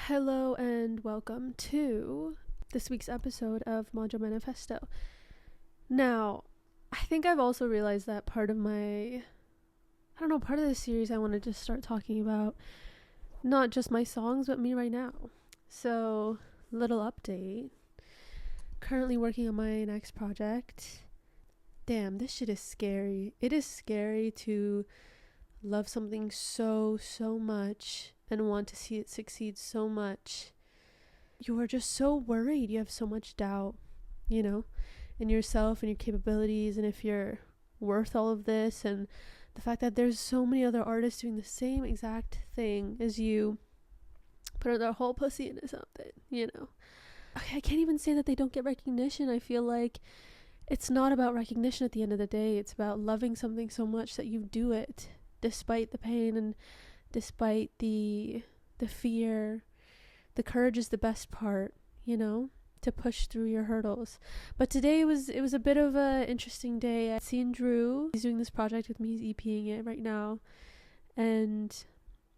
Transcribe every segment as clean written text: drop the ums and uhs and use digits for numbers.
Hello and welcome to this week's episode of Majo Manifesto. Now, I think I've also realized that part of this series I wanted to start talking about not just my songs, but me right now. So, little update. Currently working on my next project. Damn, this shit is scary. It is scary to love something so much and want to see it succeed so much. You are just so worried. You have so much doubt, in yourself and your capabilities, and if you're worth all of this, and the fact that there's so many other artists doing the same exact thing as you, putting their whole pussy into something, Okay, I can't even say that they don't get recognition. I feel like it's not about recognition at the end of the day. It's about loving something so much that you do it despite the pain and despite the fear. The courage is the best part, to push through your hurdles. But today it was a bit of an interesting day. I've seen Drew. He's doing this project with me. He's EPing it right now, and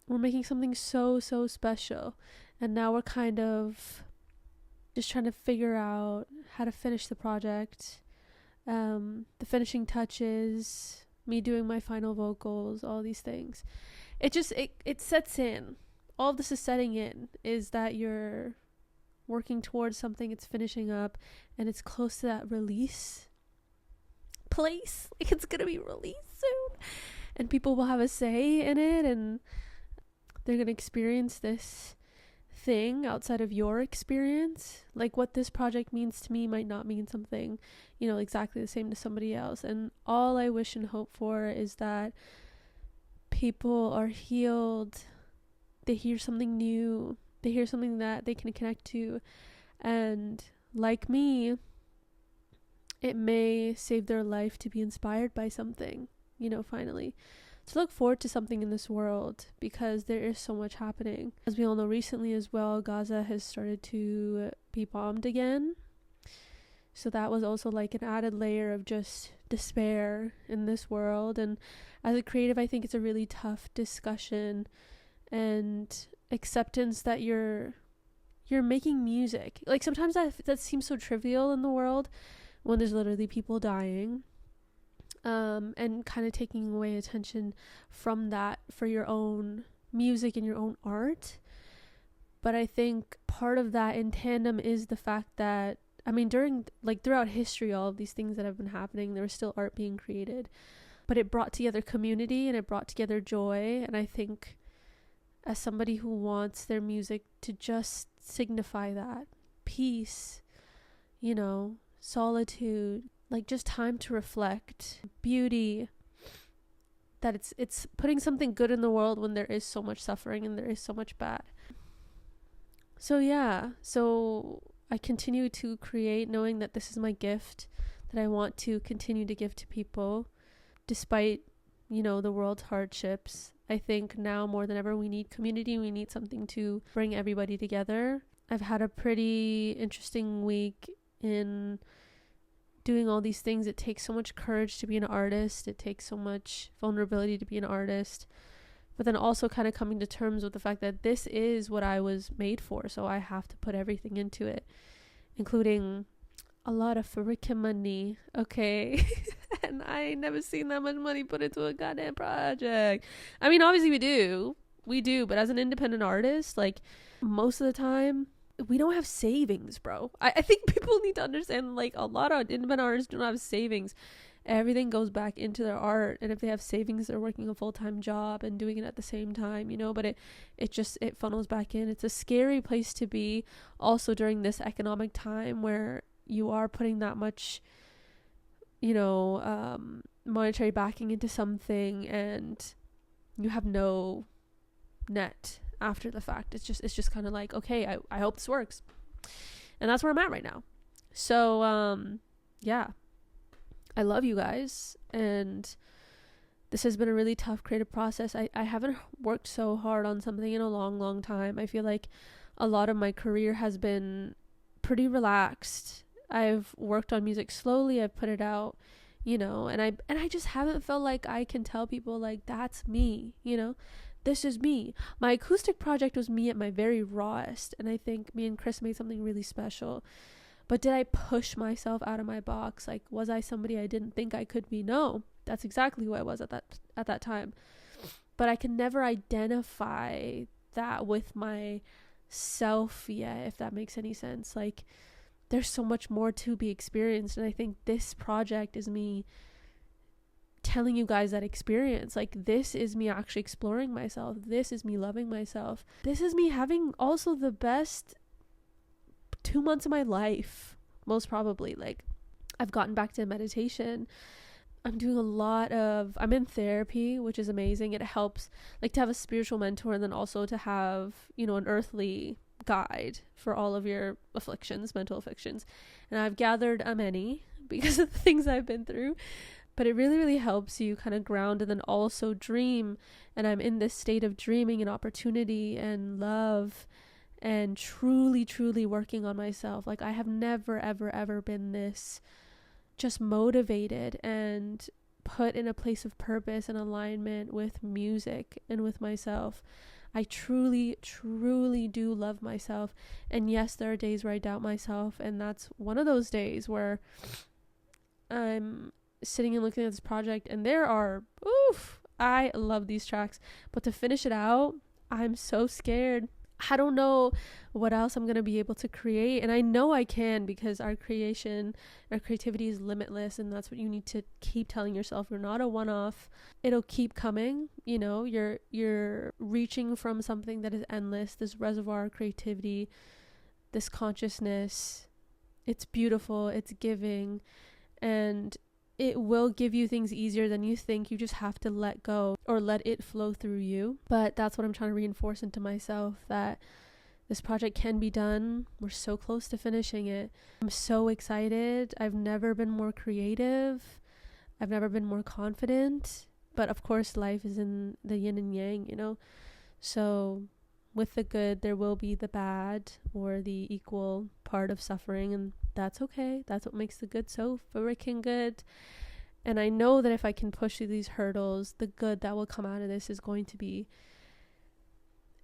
we're making something so special. And now we're kind of just trying to figure out how to finish the project, the finishing touches, me doing my final vocals, all these things. It sets in. All of this is setting in, is that you're working towards something, it's finishing up, and it's close to that release place. Like, it's gonna be released soon, and people will have a say in it, and they're gonna experience this thing outside of your experience. Like, what this project means to me might not mean something, exactly the same to somebody else. And all I wish and hope for is that people are healed. They hear something new. They hear something that they can connect to. And like me, it may save their life to be inspired by something, finally. To look forward to something in this world, because there is so much happening. As we all know, recently as well, Gaza has started to be bombed again. So that was also like an added layer of just despair in this world. And as a creative, I think it's a really tough discussion and acceptance that you're making music. Like, sometimes that seems so trivial in the world when there's literally people dying, and kind of taking away attention from that for your own music and your own art. But I think part of that in tandem is the fact that, throughout history, all of these things that have been happening, there was still art being created, but it brought together community and it brought together joy. And I think, as somebody who wants their music to just signify that peace, solitude, like just time to reflect, beauty, that it's putting something good in the world when there is so much suffering and there is so much bad. So I continue to create, knowing that this is my gift that I want to continue to give to people despite, the world's hardships. I think now more than ever we need community. We need something to bring everybody together. I've had a pretty interesting week in doing all these things. It takes so much courage to be an artist. It takes so much vulnerability to be an artist. But then also kind of coming to terms with the fact that this is what I was made for. So I have to put everything into it, including a lot of freaking money. Okay. And I ain't never seen that much money put into a goddamn project. Obviously we do, but as an independent artist, like, most of the time we don't have savings, bro. I think people need to understand, like, a lot of independent artists don't have savings. Everything goes back into their art, and if they have savings, they're working a full-time job and doing it at the same time, but it funnels back in. It's a scary place to be, also during this economic time where you are putting that much monetary backing into something and you have no net after the fact. It's just kind of like, okay, I hope this works. And that's where I'm at right now. So yeah, I love you guys, and this has been a really tough creative process. I haven't worked so hard on something in a long time. I feel like a lot of my career has been pretty relaxed. I've worked on music slowly. I've put it out, and I just haven't felt like I can tell people, like, that's me, this is me. My acoustic project was me at my very rawest, and I think me and Chris made something really special. But did I push myself out of my box? Like, was I somebody I didn't think I could be? No, that's exactly who I was at that time. But I can never identify that with myself yet, if that makes any sense. Like, there's so much more to be experienced, and I think this project is me telling you guys that experience. Like, this is me actually exploring myself. This is me loving myself. This is me having also the best 2 months of my life, most probably. Like, I've gotten back to meditation. I'm in therapy, which is amazing. It helps, like, to have a spiritual mentor, and then also to have, an earthly guide for all of your mental afflictions. And I've gathered many because of the things I've been through. But it really, really helps you kind of ground and then also dream. And I'm in this state of dreaming and opportunity and love and truly, truly working on myself. Like, I have never, ever, ever been this just motivated and put in a place of purpose and alignment with music and with myself. I truly, truly do love myself. And yes, there are days where I doubt myself. And that's one of those days where I'm sitting and looking at this project, and I love these tracks, but to finish it out, I'm so scared. I don't know what else I'm going to be able to create, and I know I can, because our creativity is limitless, and that's what you need to keep telling yourself. You're not a one-off. It'll keep coming. You're reaching from something that is endless, this reservoir of creativity, this consciousness. It's beautiful, it's giving, and it will give you things easier than you think. You just have to let go or let it flow through you. But that's what I'm trying to reinforce into myself, that this project can be done. We're so close to finishing it. I'm so excited. I've never been more creative. I've never been more confident. But of course, life is in the yin and yang, So with the good, there will be the bad, or the equal part of suffering, and that's okay. That's what makes the good so freaking good. And I know that if I can push through these hurdles, the good that will come out of this is going to be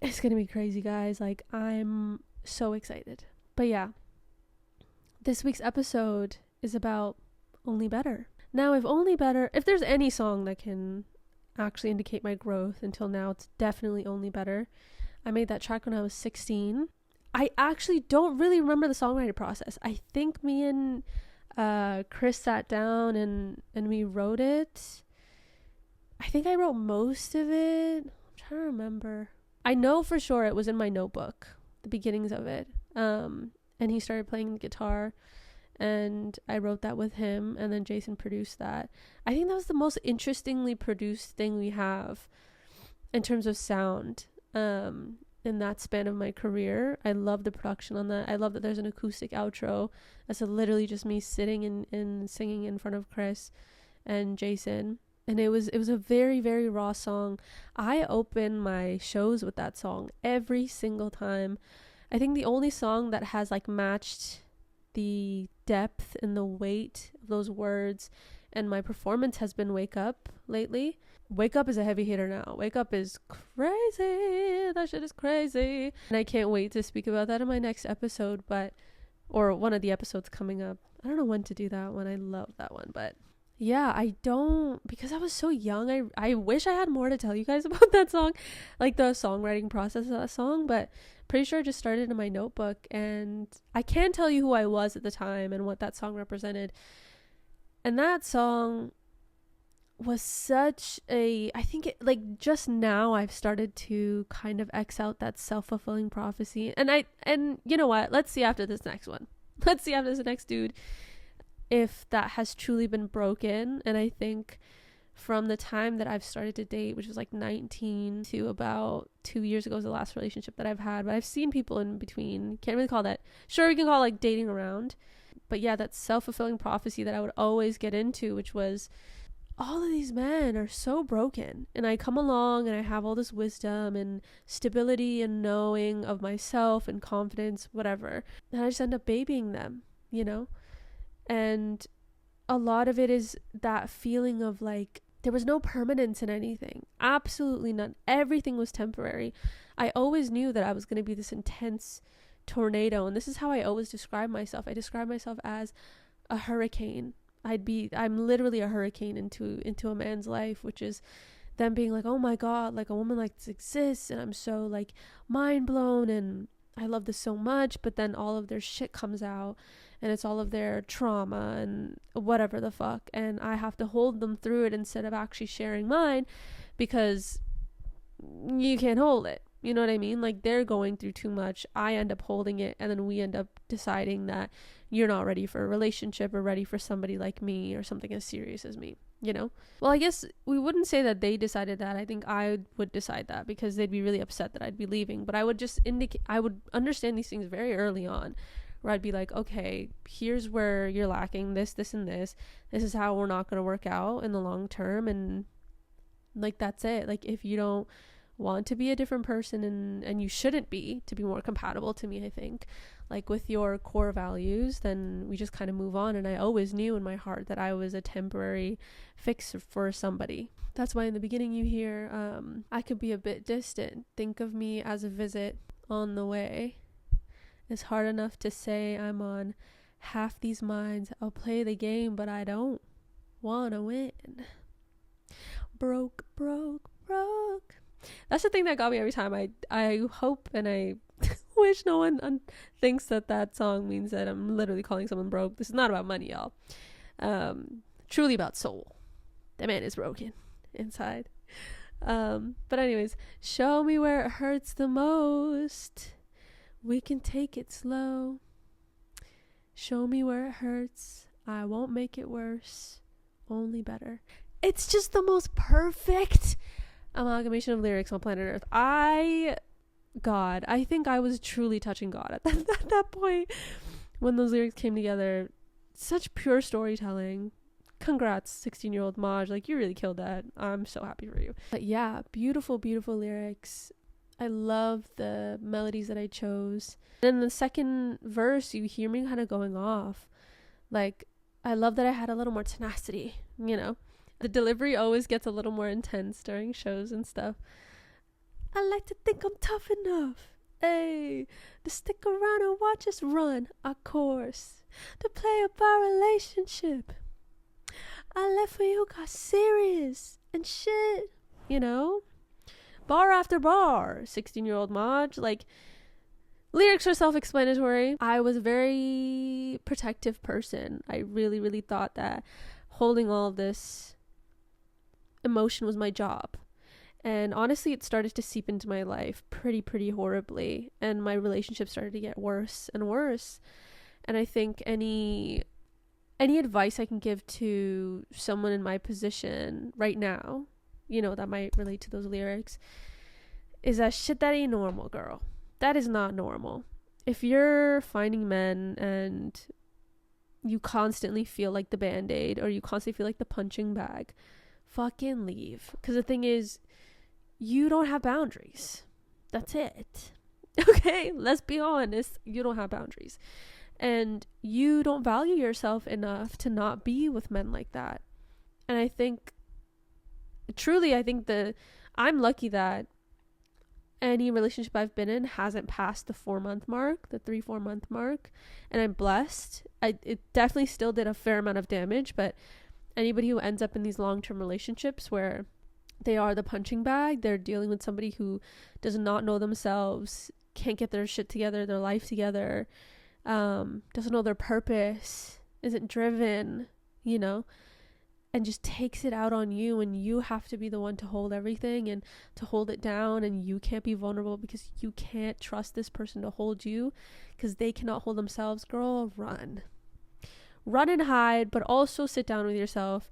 crazy, guys. Like, I'm so excited. But yeah, this week's episode is about Only Better. Now, if there's any song that can actually indicate my growth until now, it's definitely Only Better. I made that track when I was 16. I actually don't really remember the songwriting process. I think me and Chris sat down and we wrote it. I think I wrote most of it. I'm trying to remember. I know for sure it was in my notebook, the beginnings of it. And he started playing the guitar, and I wrote that with him, and then Jason produced that. I think that was the most interestingly produced thing we have in terms of sound. In that span of my career. I love the production on that. I love that there's an acoustic outro. That's literally just me sitting and singing in front of Chris and Jason. And it was a very, very raw song. I open my shows with that song every single time. I think the only song that has like matched the depth and the weight of those words and my performance has been Wake Up lately. Wake Up is a heavy hitter now. Wake Up is crazy. That shit is crazy. And I can't wait to speak about that in my next episode, or one of the episodes coming up. I don't know when to do that one. I love that one. But yeah, because I was so young, I wish I had more to tell you guys about that song, like the songwriting process of that song, but pretty sure I just started in my notebook, and I can tell you who I was at the time and what that song represented. And that song was I think just now I've started to kind of X out that self-fulfilling prophecy, and you know what, let's see after this next dude if that has truly been broken. And I think from the time that I've started to date, which was like 19 to about 2 years ago was the last relationship that I've had, but I've seen people in between, can't really call that, sure, we can call it like dating around, but yeah, that self-fulfilling prophecy that I would always get into, which was all of these men are so broken, and I come along and I have all this wisdom and stability and knowing of myself and confidence, whatever, and I just end up babying them, and a lot of it is that feeling of like there was no permanence in anything. Absolutely none. Everything was temporary. I always knew that I was going to be this intense tornado, and this is how I always describe myself. I describe myself as a hurricane. I'm literally a hurricane into a man's life, which is them being like, oh my god, like a woman like this exists, and I'm so like mind blown, and I love this so much. But then all of their shit comes out, and it's all of their trauma and whatever the fuck, and I have to hold them through it instead of actually sharing mine, because you can't hold it. You know what I mean? Like, they're going through too much, I end up holding it, and then we end up deciding that you're not ready for a relationship or ready for somebody like me or something as serious as me, you know? Well, I guess we wouldn't say that they decided that. I think I would decide that, because they'd be really upset that I'd be leaving. But I would just I would understand these things very early on, where I'd be like, okay, here's where you're lacking this, and this. This is how we're not going to work out in the long term. And like, that's it. Like, if you don't want to be a different person, and you shouldn't be, to be more compatible to me, I think, like with your core values, then we just kind of move on. And I always knew in my heart that I was a temporary fix for somebody. That's why in the beginning you hear I could be a bit distant. Think of me as a visit on the way. It's hard enough to say I'm on half these minds. I'll play the game, but I don't wanna win. Broke. That's the thing that got me every time. I hope and I wish no one thinks that song means that I'm literally calling someone broke. This is not about money, y'all. Truly about soul. The man is broken inside. But anyways, show me where it hurts the most. We can take it slow. Show me where it hurts. I won't make it worse. Only better. It's just the most perfect amalgamation of lyrics on planet Earth. I think I was truly touching God at that point when those lyrics came together. Such pure storytelling. Congrats, 16-year-old Maj. Like, you really killed that. I'm so happy for you. But yeah, beautiful lyrics. I love the melodies that I chose. And in the second verse, you hear me kind of going off. Like, I love that I had a little more tenacity, you know? The delivery always gets a little more intense during shows and stuff. I like to think I'm tough enough, hey, to stick around and watch us run our course, to play up our relationship. I left when you got serious and shit, you know? Bar after bar, 16-year-old Maj. Like, lyrics are self-explanatory. I was a very protective person. I really, really thought that holding all of this emotion was my job. And honestly, it started to seep into my life pretty horribly. And my relationship started to get worse and worse. And I think any advice I can give to someone in my position right now, you know, that might relate to those lyrics, is that shit, that ain't normal, girl. That is not normal. If you're finding men and you constantly feel like the Band-Aid, or you constantly feel like the punching bag, fucking leave. Because the thing is, you don't have boundaries. That's it. Okay, let's be honest. You don't have boundaries. And you don't value yourself enough to not be with men like that. And I think, truly, I'm lucky that any relationship I've been in hasn't passed the 4-month mark, the 3-4 month mark. And I'm blessed. It definitely still did a fair amount of damage, but anybody who ends up in these long-term relationships where they are the punching bag, they're dealing with somebody who does not know themselves, can't get their shit together, their life together, doesn't know their purpose, isn't driven, you know, and just takes it out on you, and you have to be the one to hold everything and to hold it down, and you can't be vulnerable because you can't trust this person to hold you because they cannot hold themselves. Girl, run and hide, but also sit down with yourself,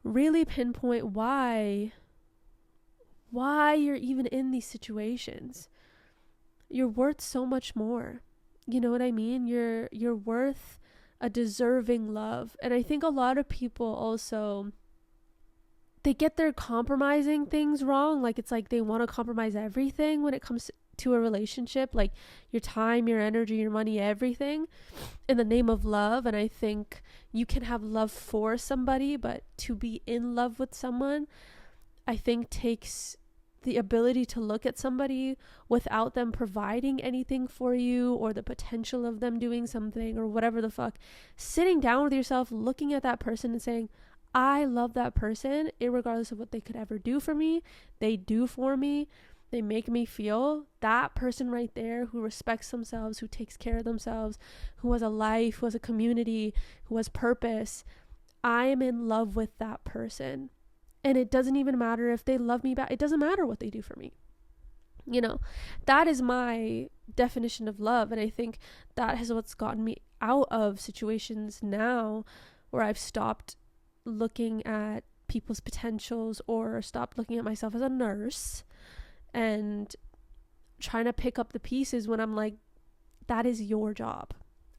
really pinpoint why you're even in these situations. You're worth so much more. You know what I mean? You're worth a deserving love. And I think a lot of people also, they get their compromising things wrong. Like, it's like they want to compromise everything when it comes to a relationship, like your time, your energy, your money, everything, in the name of love. And I think you can have love for somebody, but to be in love with someone, I think takes the ability to look at somebody without them providing anything for you, or the potential of them doing something, or whatever the fuck. Sitting down with yourself, looking at that person and saying, I love that person, irregardless of what they could ever do for me. They do for me. They make me feel. That person right there, who respects themselves, who takes care of themselves, who has a life, who has a community, who has purpose. I am in love with that person. And it doesn't even matter if they love me back. It doesn't matter what they do for me. You know, that is my definition of love. And I think that is what's gotten me out of situations now where I've stopped looking at people's potentials, or stopped looking at myself as a nurse and trying to pick up the pieces when I'm like, that is your job.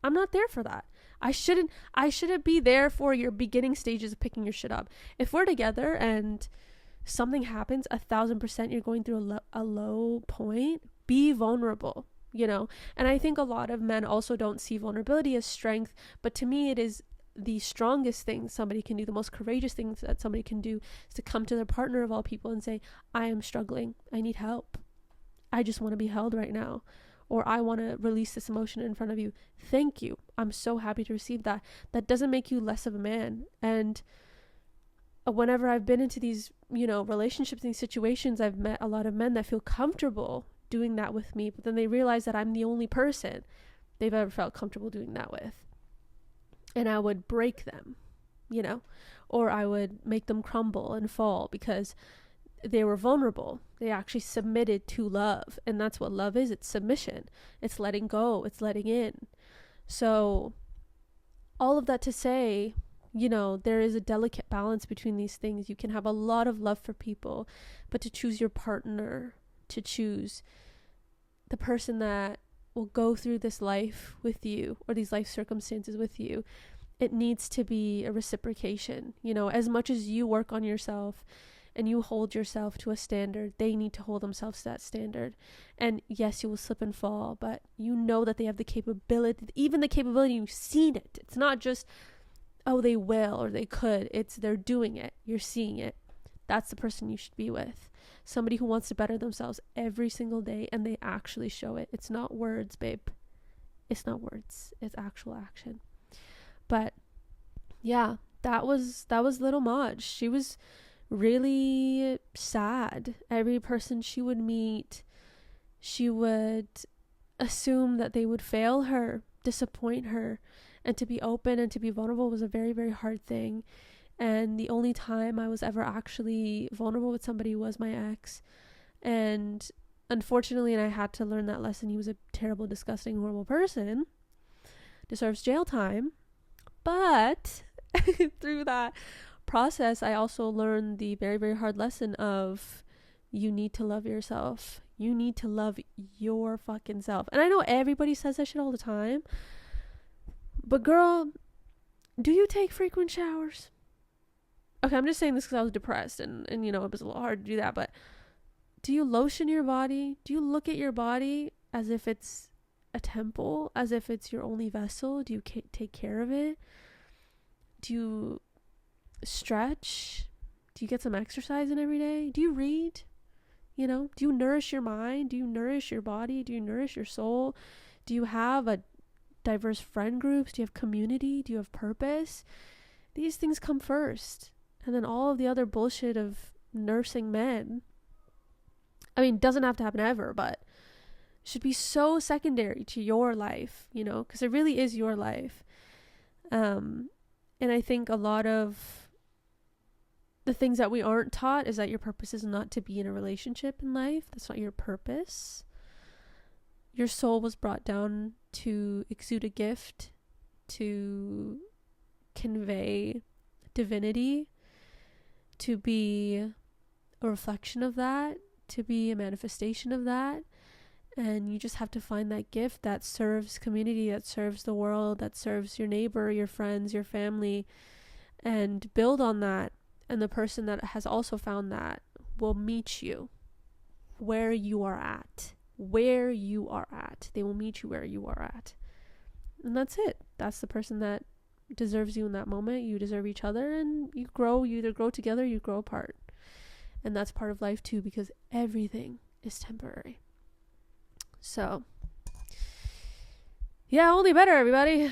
I'm not there for that. I shouldn't be there for your beginning stages of picking your shit up. If we're together and something happens, 1,000% you're going through a low point, be vulnerable, you know? And I think a lot of men also don't see vulnerability as strength, but to me it is the strongest thing somebody can do. The most courageous thing that somebody can do is to come to their partner of all people and say, I am struggling. I need help. I just want to be held right now. Or I want to release this emotion in front of you. Thank you. I'm so happy to receive that. That doesn't make you less of a man. And whenever I've been into these, you know, relationships, these situations, I've met a lot of men that feel comfortable doing that with me, but then they realize that I'm the only person they've ever felt comfortable doing that with. And I would break them, you know, or I would make them crumble and fall because they were vulnerable. They actually submitted to love. And that's what love is. It's submission. It's letting go. It's letting in. So all of that to say, you know, there is a delicate balance between these things. You can have a lot of love for people, but to choose your partner, to choose the person that will go through this life with you, or these life circumstances with you, it needs to be a reciprocation. You know, as much as you work on yourself and you hold yourself to a standard, they need to hold themselves to that standard. And yes, you will slip and fall, but you know that they have the capability, even the capability, you've seen it. It's not just, oh, they will or they could. It's they're doing it. You're seeing it. That's the person you should be with. Somebody who wants to better themselves every single day, and they actually show it. It's not words, babe. It's not words. It's actual action. But yeah, that was little Maj. She was really sad. Every person she would meet, she would assume that they would fail her, disappoint her, and to be open and to be vulnerable was a very, very hard thing. And the only time I was ever actually vulnerable with somebody was my ex. And unfortunately, and I had to learn that lesson, he was a terrible, disgusting, horrible person, deserves jail time. But through that process, I also learned the very, very hard lesson of you need to love yourself. You need to love your fucking self. And I know everybody says that shit all the time, but girl, do you take frequent showers? Okay, I'm just saying this because I was depressed and you know, it was a little hard to do that, but do you lotion your body? Do you look at your body as if it's a temple, as if it's your only vessel? Do you take care of it? Do you stretch? Do you get some exercise in every day? Do you read? You know, do you nourish your mind? Do you nourish your body? Do you nourish your soul? Do you have a diverse friend groups? Do you have community? Do you have purpose? These things come first. And then all of the other bullshit of nursing men, I mean, doesn't have to happen ever, but should be so secondary to your life, you know, because it really is your life. And I think a lot of the things that we aren't taught is that your purpose is not to be in a relationship in life. That's not your purpose. Your soul was brought down to exude a gift, to convey divinity, to be a reflection of that, to be a manifestation of that. And you just have to find that gift that serves community, that serves the world, that serves your neighbor, your friends, your family, and build on that. And the person that has also found that will meet you where you are at, where you are at. They will meet you where you are at. And that's it. That's the person that deserves you in that moment. You deserve each other, and you grow. You either grow together or you grow apart. And that's part of life too, because everything is temporary. So yeah, only better, everybody.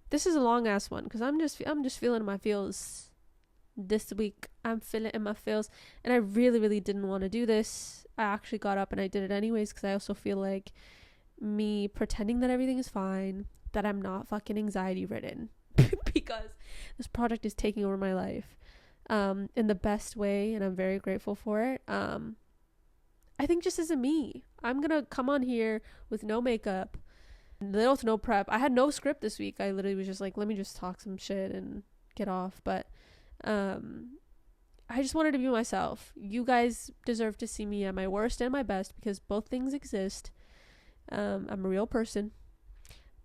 This is a long ass one because I'm just feeling my feels this week. I'm feeling in my feels, and I really didn't want to do this. I actually got up and I did it anyways because I also feel like me pretending that everything is fine, that I'm not fucking anxiety ridden because this project is taking over my life in the best way, and I'm very grateful for it. I think just as a me, I'm gonna come on here with no makeup, with no prep. I had no script this week. I literally was just like, let me just talk some shit and get off. But I just wanted to be myself. You guys deserve to see me at my worst and my best because both things exist. I'm a real person.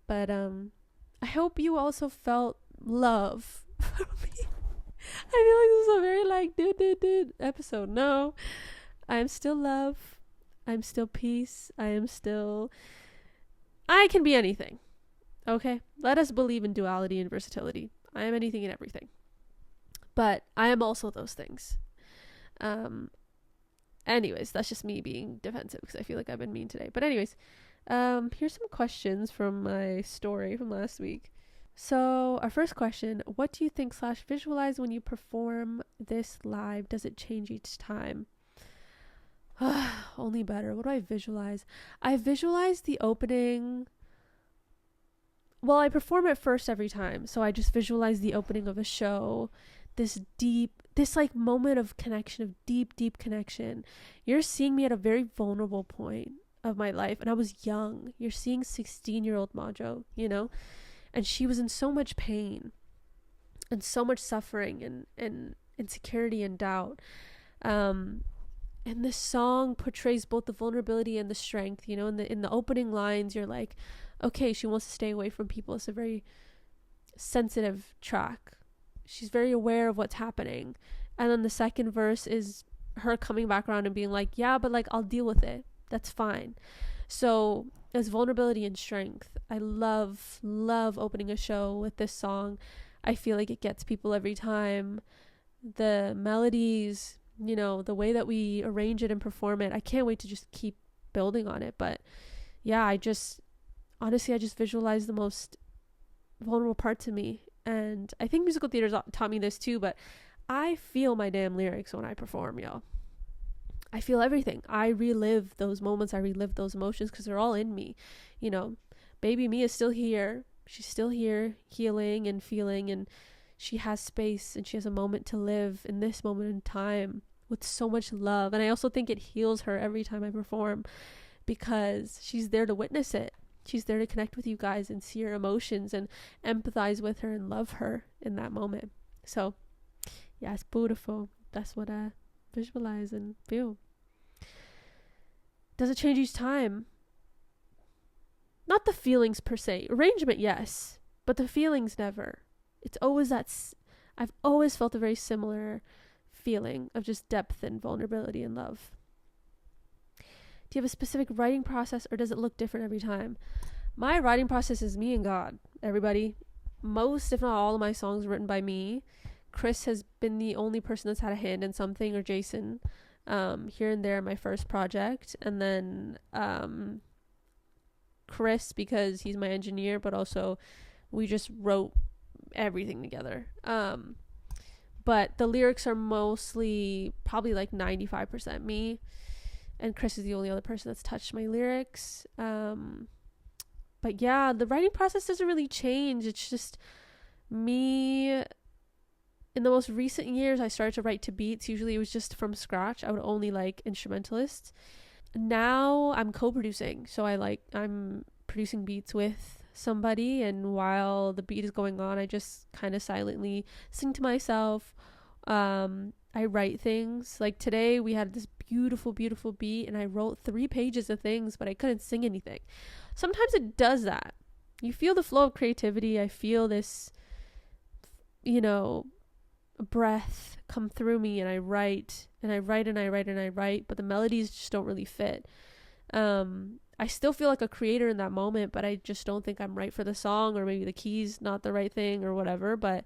But I hope you also felt love from me. I feel like this is a very like episode. No, I am still love. I'm still peace. I can be anything. Okay? Let us believe in duality and versatility. I am anything and everything. But I am also those things. Anyways, that's just me being defensive because I feel like I've been mean today. But anyways, here's some questions from my story from last week. So our first question, what do you think / visualize when you perform this live? Does it change each time? Only better. What do I visualize? I visualize the opening. Well, I perform it first every time. So I just visualize the opening of a show. This like moment of connection, of deep connection. You're seeing me at a very vulnerable point of my life. And I was young. You're seeing 16-year-old Majo, you know? And she was in so much pain and so much suffering and insecurity and doubt. And this song portrays both the vulnerability and the strength, you know. In the opening lines, you're like, okay, she wants to stay away from people. It's a very sensitive track. She's very aware of what's happening. And then the second verse is her coming back around and being like, yeah, but like, I'll deal with it. That's fine. So it's vulnerability and strength. I love opening a show with this song. I feel like it gets people every time. The melodies, you know, the way that we arrange it and perform it, I can't wait to just keep building on it. But yeah, I just visualize the most vulnerable parts of me. And I think musical theater taught me this too, but I feel my damn lyrics when I perform, y'all. I feel everything. I relive those moments. I relive those emotions because they're all in me. You know, baby me is still here. She's still here, healing and feeling, and she has space and she has a moment to live in this moment in time with so much love. And I also think it heals her every time I perform because she's there to witness it. She's there to connect with you guys and see her emotions and empathize with her and love her in that moment. So yeah, it's beautiful. That's what I visualize and feel. Does it change each time? Not the feelings per se. Arrangement, yes, but the feelings never. It's always I've always felt a very similar feeling of just depth and vulnerability and love. Do you have a specific writing process or does it look different every time? My writing process is me and God, everybody. Most, if not all of my songs are written by me. Chris has been the only person that's had a hand in something, or Jason, here and there in my first project. And then Chris, because he's my engineer, but also we just wrote everything together. But the lyrics are mostly probably like 95% me. And Chris is the only other person that's touched my lyrics. But yeah, the writing process doesn't really change. It's just me. In the most recent years, I started to write to beats. Usually it was just from scratch. I would only like instrumentalists. Now I'm co-producing. So I'm producing beats with somebody. And while the beat is going on, I just kind of silently sing to myself. I write things. Like today we had this beautiful beat and I wrote 3 pages of things, but I couldn't sing anything. Sometimes it does that. You feel the flow of creativity. I feel this, you know, breath come through me, and I write, but the melodies just don't really fit. I still feel like a creator in that moment, but I just don't think I'm right for the song, or maybe the key's not the right thing or whatever. But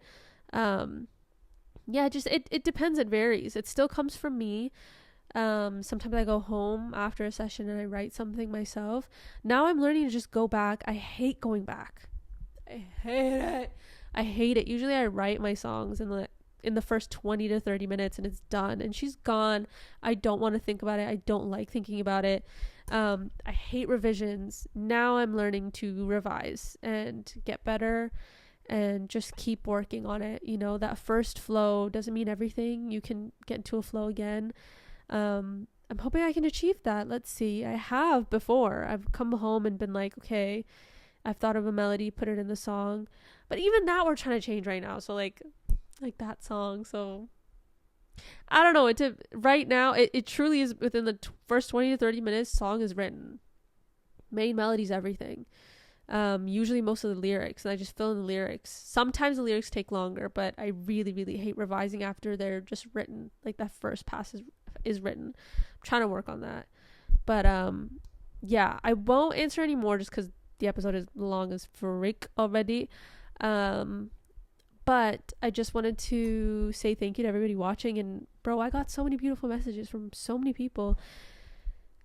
yeah, just it depends. It varies. It still comes from me. Sometimes I go home after a session and I write something myself. Now I'm learning to just go back. I hate going back. I hate it. Usually I write my songs in the first 20 to 30 minutes and it's done and she's gone. I don't want to think about it. I don't like thinking about it. I hate revisions. Now I'm learning to revise and get better and just keep working on it. You know, that first flow doesn't mean everything. You can get into a flow again. I'm hoping I can achieve that. Let's see. I have before. I've come home and been like, okay, I've thought of a melody, put it in the song. But even that we're trying to change right now. So like that song. So I don't know. Right now, it truly is within the first 20 to 30 minutes, song is written. Main melody's everything. Usually most of the lyrics, and I just fill in the lyrics. Sometimes the lyrics take longer, but I really, really hate revising after they're just written. Like that first pass is written. I'm trying to work on that. But yeah, I won't answer anymore just because the episode is long as freak already. But I just wanted to say thank you to everybody watching. And bro, I got so many beautiful messages from so many people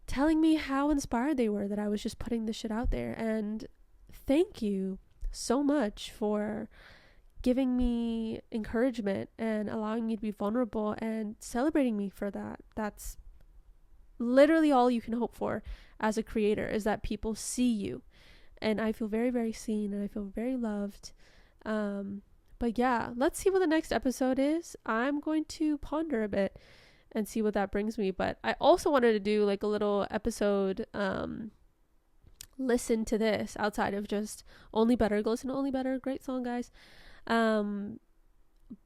telling me how inspired they were that I was just putting this shit out there. And thank you so much for giving me encouragement and allowing me to be vulnerable and celebrating me for that. That's literally all you can hope for as a creator, is that people see you. And I feel very, very seen and I feel very loved. But yeah, let's see what the next episode is. I'm going to ponder a bit and see what that brings me. But I also wanted to do like a little episode, listen to this outside of just Only Better. Go listen to Only Better. Great song, guys.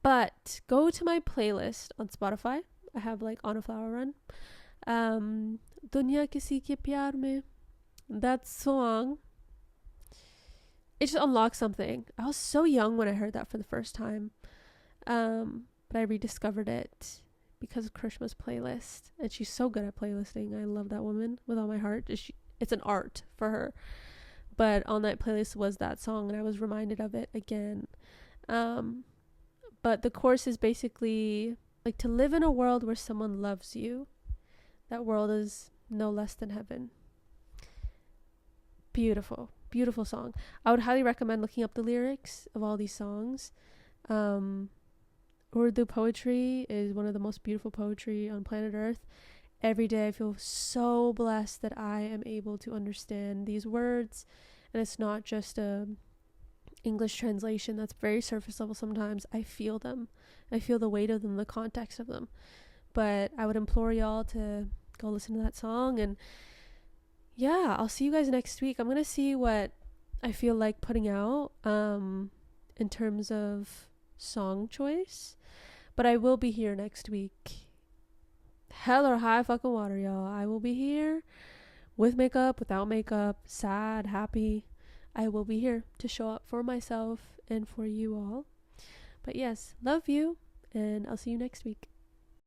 But go to my playlist on Spotify. I have like On a Flower Run. Dunya Kisi Ke Pyar Mein. That song, it just unlocked something. I was so young when I heard that for the first time. But I rediscovered it because of Krishma's playlist. And she's so good at playlisting. I love that woman with all my heart. It's an art for her. But on that playlist was that song, and I was reminded of it again. But the chorus is basically like, to live in a world where someone loves you. That world is no less than heaven. Beautiful. Beautiful song. I would highly recommend looking up the lyrics of all these songs. Urdu poetry is one of the most beautiful poetry on planet Earth. Every day I feel so blessed that I am able to understand these words, and it's not just a English translation that's very surface level sometimes. I feel them. I feel the weight of them, the context of them. But I would implore y'all to go listen to that song. And yeah, I'll see you guys next week. I'm gonna see what I feel like putting out in terms of song choice, but I will be here next week. Hell or high fucking water, y'all. I will be here with makeup, without makeup, sad, happy. I will be here to show up for myself and for you all. But yes, love you, and I'll see you next week.